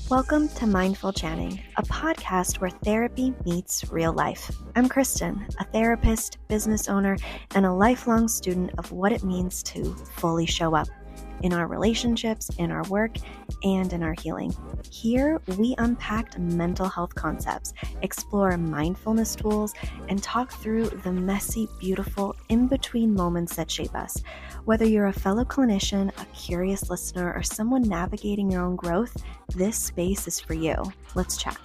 Welcome to Mindful Chatting, a podcast where therapy meets real life. I'm Kristen, a therapist, business owner, and a lifelong student of what it means to fully show up in our relationships, in our work, and in our healing. Here, we unpack mental health concepts, explore mindfulness tools, and talk through the messy, beautiful, in-between moments that shape us. Whether you're a fellow clinician, a curious listener, or someone navigating your own growth, this space is for you. Let's chat.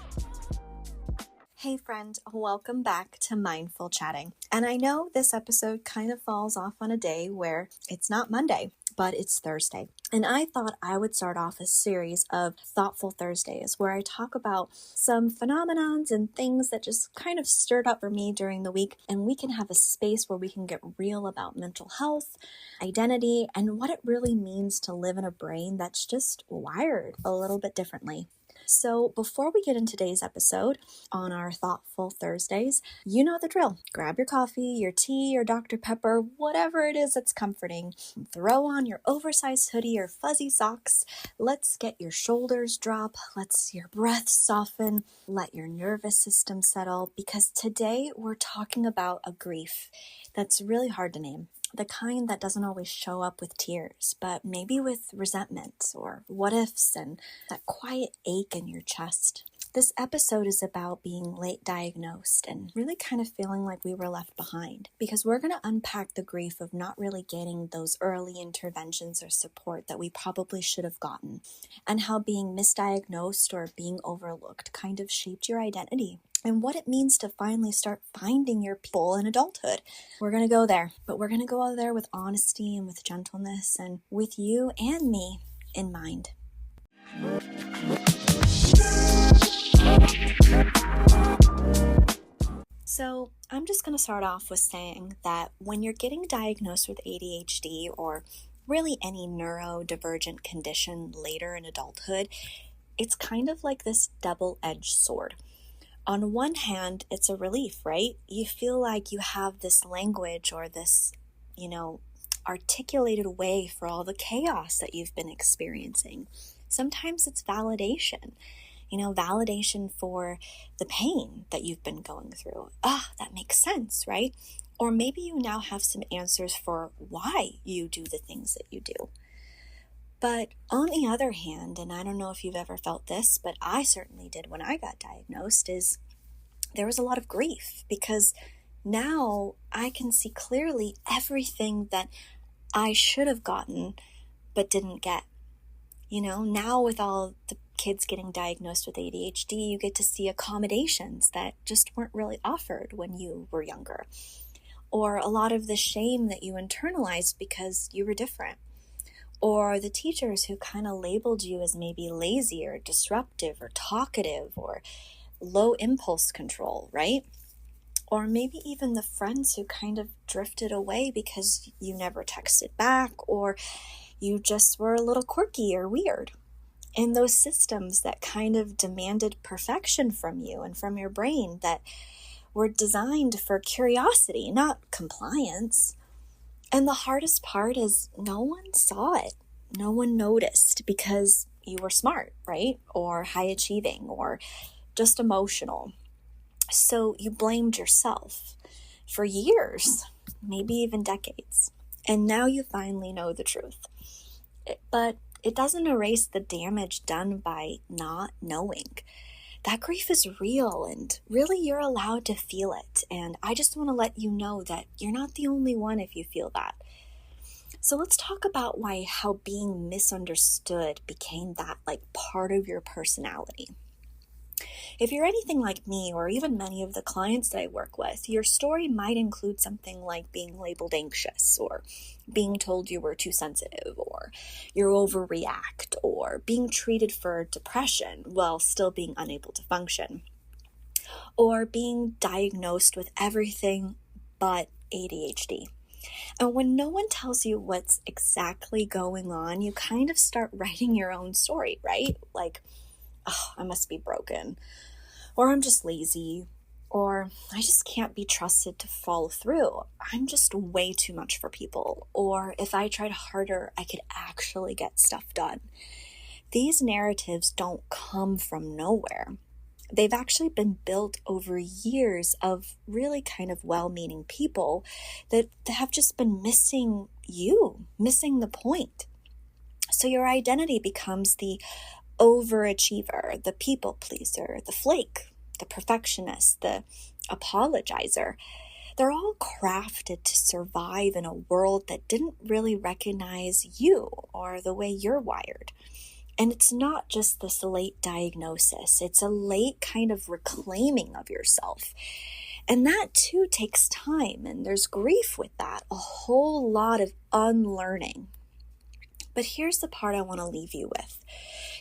Hey friend, welcome back to Mindful Chatting. And I know this episode kind of falls off on a day where it's not Monday, but it's Thursday. And I thought I would start off a series of Thoughtful Thursdays where I talk about some phenomenons and things that just kind of stirred up for me during the week. And we can have a space where we can get real about mental health, identity, and what it really means to live in a brain that's just wired a little bit differently. So before we get into today's episode on our Thoughtful Thursdays, you know the drill. Grab your coffee, your tea, your Dr. Pepper, whatever it is that's comforting. Throw on your oversized hoodie or fuzzy socks. Let's get your shoulders drop. Let's your breath soften. Let your nervous system settle, because today we're talking about a grief that's really hard to name. The kind that doesn't always show up with tears, but maybe with resentment or what ifs and that quiet ache in your chest. This episode is about being late diagnosed and really kind of feeling like we were left behind, because we're going to unpack the grief of not really getting those early interventions or support that we probably should have gotten, and how being misdiagnosed or being overlooked kind of shaped your identity, and what it means to finally start finding your people in adulthood. We're going to go there, but we're going to go there with honesty and with gentleness and with you and me in mind. So I'm just going to start off with saying that when you're getting diagnosed with ADHD or really any neurodivergent condition later in adulthood, it's kind of like this double-edged sword. On one hand, it's a relief, right? You feel like you have this language or this, articulated way for all the chaos that you've been experiencing. Sometimes it's validation, validation for the pain that you've been going through. That makes sense, right? Or maybe you now have some answers for why you do the things that you do. But on the other hand, and I don't know if you've ever felt this, but I certainly did when I got diagnosed, is there was a lot of grief, because now I can see clearly everything that I should have gotten but didn't get. Now with all the kids getting diagnosed with ADHD, you get to see accommodations that just weren't really offered when you were younger. Or a lot of the shame that you internalized because you were different. Or the teachers who kind of labeled you as maybe lazy or disruptive or talkative or low impulse control, right? Or maybe even the friends who kind of drifted away because you never texted back, or you just were a little quirky or weird. And those systems that kind of demanded perfection from you and from your brain that were designed for curiosity, not compliance. And the hardest part is no one saw it. No one noticed because you were smart, right? Or high achieving or just emotional. So you blamed yourself for years, maybe even decades. And now you finally know the truth. But it doesn't erase the damage done by not knowing. That grief is real, and really you're allowed to feel it. And I just want to let you know that you're not the only one if you feel that. So let's talk about how being misunderstood became that part of your personality. If you're anything like me, or even many of the clients that I work with, your story might include something like being labeled anxious, or being told you were too sensitive, or you overreact, or being treated for depression while still being unable to function, or being diagnosed with everything but ADHD. And when no one tells you what's exactly going on, you kind of start writing your own story, right? I must be broken, or I'm just lazy, or I just can't be trusted to follow through. I'm just way too much for people. Or if I tried harder, I could actually get stuff done. these narratives don't come from nowhere. They've actually been built over years of really kind of well-meaning people that have just been missing the point. So your identity becomes the overachiever, the people pleaser, the flake, the perfectionist, the apologizer. They're all crafted to survive in a world that didn't really recognize you or the way you're wired. And it's not just this late diagnosis, it's a late kind of reclaiming of yourself. And that too takes time, and there's grief with that, a whole lot of unlearning. But here's the part I want to leave you with,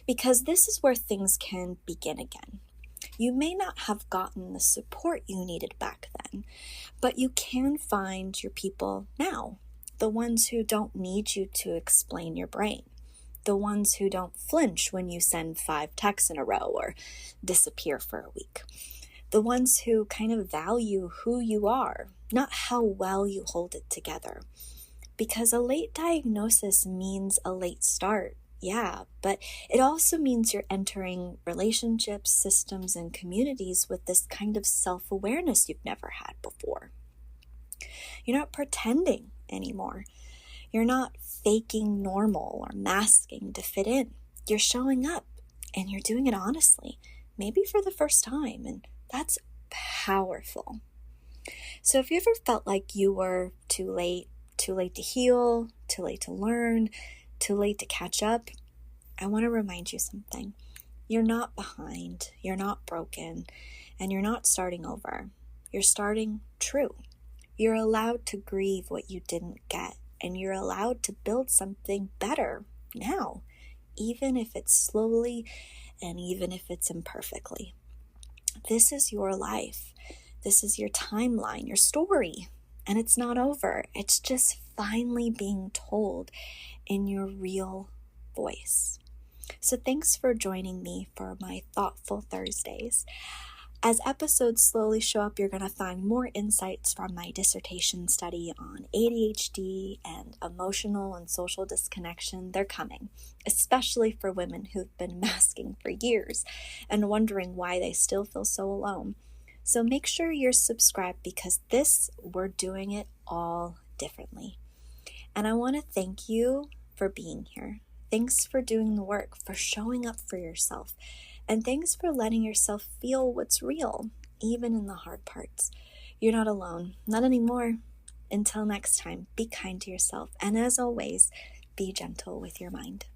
because this is where things can begin again. You may not have gotten the support you needed back then, but you can find your people now, the ones who don't need you to explain your brain. The ones who don't flinch when you send 5 texts in a row or disappear for a week. The ones who kind of value who you are, not how well you hold it together. Because a late diagnosis means a late start, yeah, but it also means you're entering relationships, systems, and communities with this kind of self-awareness you've never had before. You're not pretending anymore. You're not faking normal or masking to fit in. You're showing up and you're doing it honestly, maybe for the first time, and that's powerful. So if you ever felt like you were too late to heal, too late to learn, too late to catch up, I want to remind you something. You're not behind, you're not broken, and you're not starting over. You're starting true. You're allowed to grieve what you didn't get. And you're allowed to build something better now, even if it's slowly and even if it's imperfectly. This is your life. This is your timeline, your story. And it's not over. It's just finally being told in your real voice. So thanks for joining me for my Thoughtful Thursdays. As episodes slowly show up, you're going to find more insights from my dissertation study on ADHD and emotional and social disconnection. They're coming, especially for women who've been masking for years and wondering why they still feel so alone. So make sure you're subscribed, because we're doing it all differently. And I want to thank you for being here. Thanks for doing the work, for showing up for yourself. And thanks for letting yourself feel what's real, even in the hard parts. You're not alone, not anymore. Until next time, be kind to yourself. And as always, be gentle with your mind.